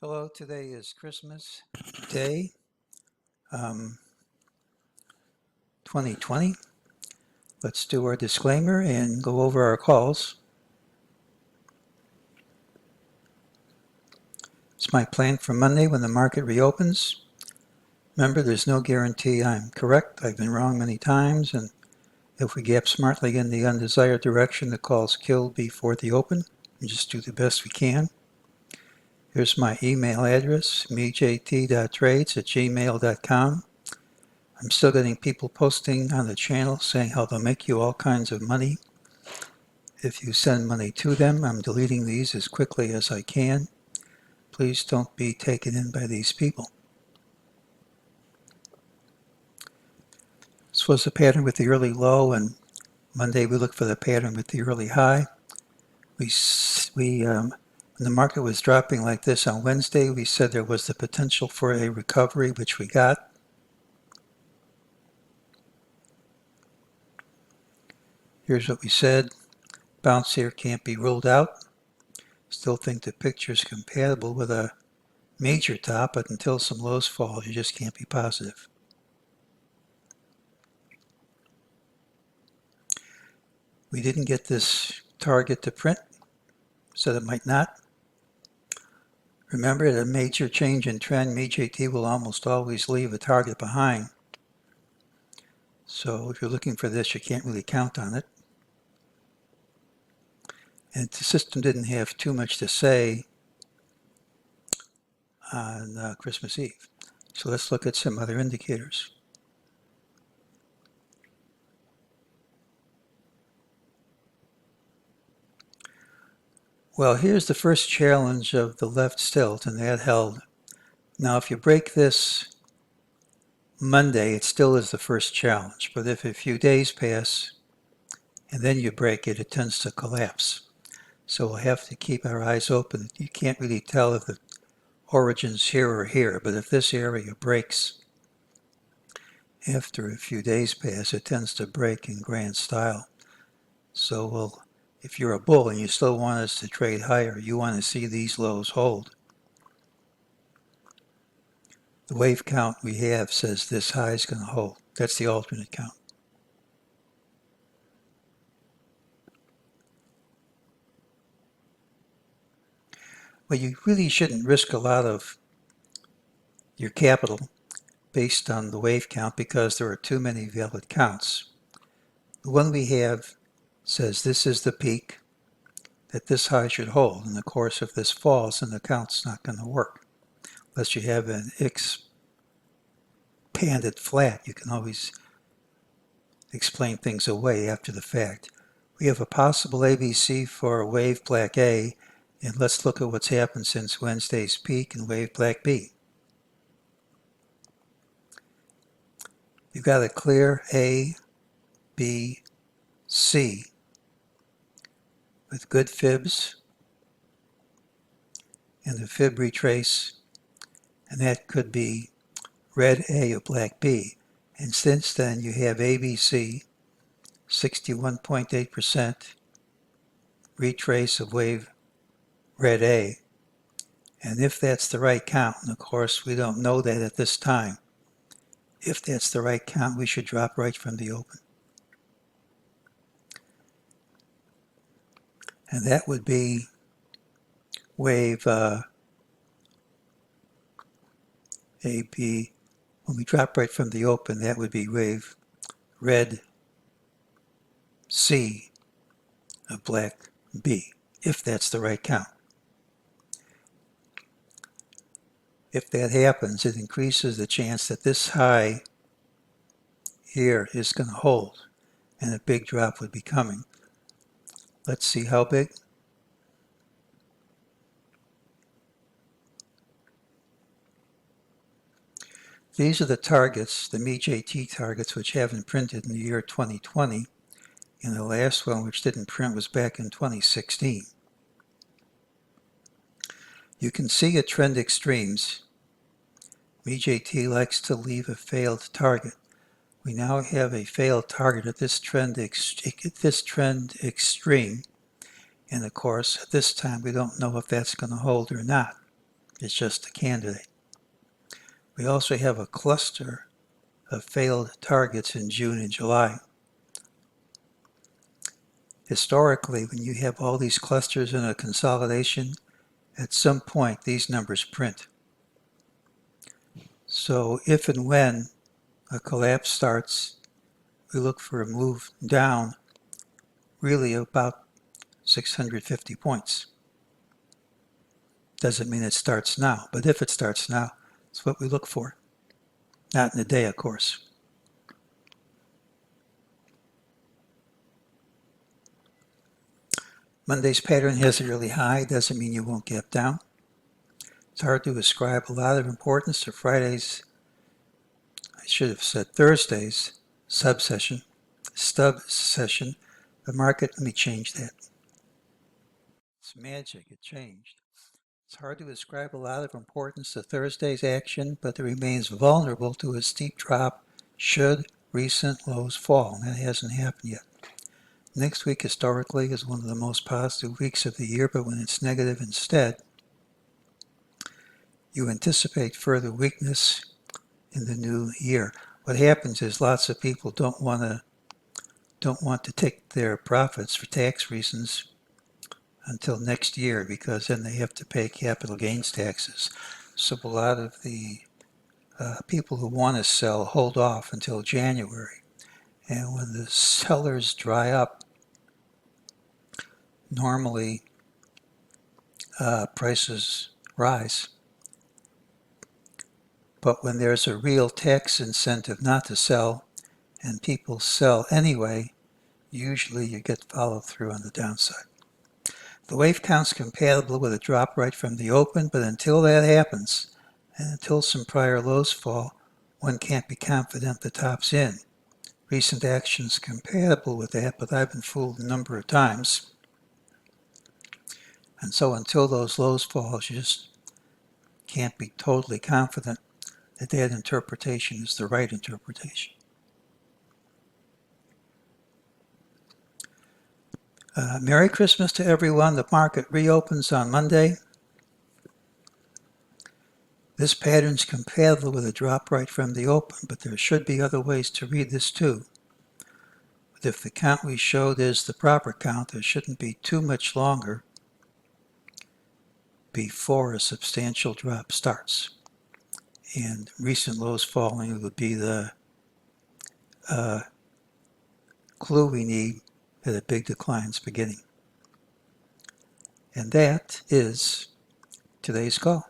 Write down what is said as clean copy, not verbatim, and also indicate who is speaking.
Speaker 1: Hello, today is Christmas Day, 2020. Let's do our disclaimer and go over our calls. It's my plan for Monday when the market reopens. Remember, there's no guarantee I'm correct. I've been wrong many times, and if we gap smartly in the undesired direction, the call's killed before the open. We just do the best we can. Here's my email address, mejt.trades@gmail.com. I'm still getting people posting on the channel saying how they'll make you all kinds of money if you send money to them. I'm deleting these as quickly as I can. Please don't be taken in by these people. This was the pattern with the early low, and Monday we look for the pattern with the early high. When the market was dropping like this on Wednesday, we said there was the potential for a recovery, which we got. Here's what we said. Bounce here can't be ruled out. Still think the picture is compatible with a major top, but until some lows fall, you just can't be positive. We didn't get this target to print, so it might not. Remember, at a major change in trend, MEJT will almost always leave a target behind. So if you're looking for this, you can't really count on it. And the system didn't have too much to say on Christmas Eve. So let's look at some other indicators. Well, here's the first challenge of the left stilt, and that held. Now, if you break this Monday, it still is the first challenge. But if a few days pass and then you break it, it tends to collapse. So we'll have to keep our eyes open. You can't really tell if the origin's here or here, but if this area breaks after a few days pass, it tends to break in grand style. So if you're a bull and you still want us to trade higher, you want to see these lows hold. The wave count we have says this high is going to hold. That's the alternate count. Well, you really shouldn't risk a lot of your capital based on the wave count because there are too many valid counts. The one we have says this is the peak that this high should hold. And of course, if this falls, then the count's not going to work. Unless you have an expanded flat, you can always explain things away after the fact. We have a possible ABC for wave black A, and let's look at what's happened since Wednesday's peak and wave black B. You've got a clear A, B, C with good fibs and the fib retrace, and that could be red A or black B. And since then you have ABC, 61.8% retrace of wave red A. And if that's the right count, and of course we don't know that at this time, if that's the right count, we should drop right from the open. And that would be wave AB. When we drop right from the open, that would be wave red C of black B, if that's the right count. If that happens, it increases the chance that this high here is going to hold, and a big drop would be coming. Let's see how big. These are the targets, the MEJT targets, which haven't printed in the year 2020, and the last one which didn't print was back in 2016. You can see at trend extremes, MEJT likes to leave a failed target. We now have a failed target at this trend extreme, and of course at this time we don't know if that's going to hold or not. It's just a candidate. We also have a cluster of failed targets in June and July. Historically, when you have all these clusters in a consolidation, at some point these numbers print. So if and when a collapse starts, we look for a move down really about 650 points. Doesn't mean it starts now, but if it starts now, it's what we look for. Not in a day, of course. Monday's pattern has a really high, doesn't mean you won't gap down. It's hard to ascribe a lot of importance to Friday's, I should have said Thursday's stub session. The market, let me change that. It's magic, it changed. It's hard to ascribe a lot of importance to Thursday's action, but it remains vulnerable to a steep drop should recent lows fall, and that hasn't happened yet. Next week historically is one of the most positive weeks of the year, but when it's negative instead, you anticipate further weakness in the new year. What happens is lots of people don't want to take their profits for tax reasons until next year, because then they have to pay capital gains taxes. So a lot of the people who want to sell hold off until January. And when the sellers dry up, normally prices rise. But when there's a real tax incentive not to sell and people sell anyway, usually you get follow through on the downside. The wave count's compatible with a drop right from the open, but until that happens, and until some prior lows fall, one can't be confident the top's in. Recent action's compatible with that, but I've been fooled a number of times. And so until those lows fall, you just can't be totally confident that that interpretation is the right interpretation. Merry Christmas to everyone. The market reopens on Monday. This pattern's compatible with a drop right from the open, but there should be other ways to read this too. But if the count we showed is the proper count, there shouldn't be too much longer before a substantial drop starts. And recent lows falling would be the clue we need that a big decline's beginning. And that is today's call.